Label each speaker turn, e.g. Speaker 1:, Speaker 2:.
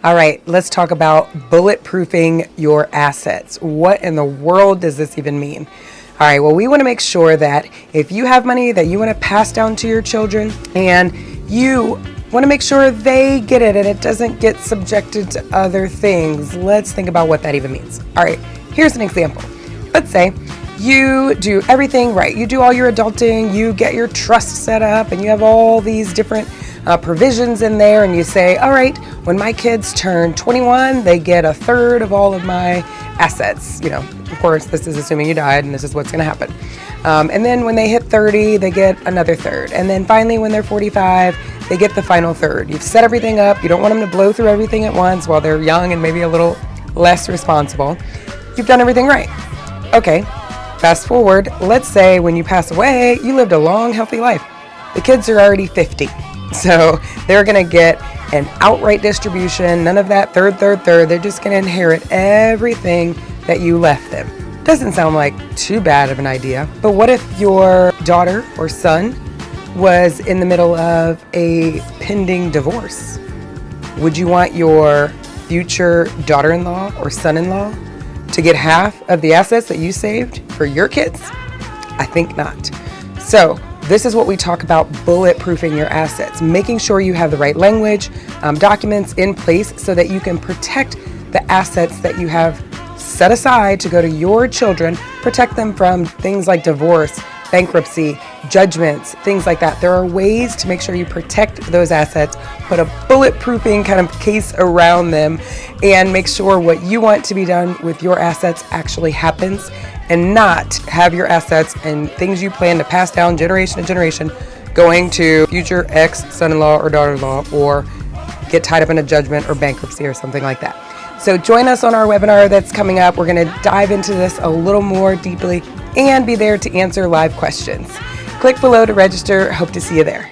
Speaker 1: All right, let's talk about bulletproofing your assets. What in the world does this even mean? All right, well, we want to make sure that if you have money that you want to pass down to your children and you want to make sure they get it and it doesn't get subjected to other things, let's think about what that even means. All right, here's an example. Let's say you do everything right. You do all your adulting, you get your trust set up, and you have all these different provisions in there, and you say, all right, when my kids turn 21, they get a third of all of my assets. You know, of course, this is assuming you died, and this is what's going to happen. And then when they hit 30, they get another third. And then finally, when they're 45, they get the final third. You've set everything up. You don't want them to blow through everything at once while they're young and maybe a little less responsible. You've done everything right. Okay, fast forward. Let's say when you pass away, you lived a long, healthy life. The kids are already 50. So they're going to get an outright distribution, none of that third. They're just going to inherit everything that you left them. Doesn't sound like too bad of an idea, but what if your daughter or son was in the middle of a pending divorce? Would you want your future daughter-in-law or son-in-law to get half of the assets that you saved for your kids? I think not. So this is what we talk about bulletproofing your assets, making sure you have the right language, documents in place so that you can protect the assets that you have set aside to go to your children, protect them from things like divorce, bankruptcy, judgments, things like that. There are ways to make sure you protect those assets, put a bulletproofing kind of case around them, and make sure what you want to be done with your assets actually happens, and not have your assets and things you plan to pass down generation to generation going to future ex-son-in-law or daughter-in-law, or get tied up in a judgment or bankruptcy or something like that. So join us on our webinar that's coming up. We're going to dive into this a little more deeply and be there to answer live questions. Click below to register. Hope to see you there.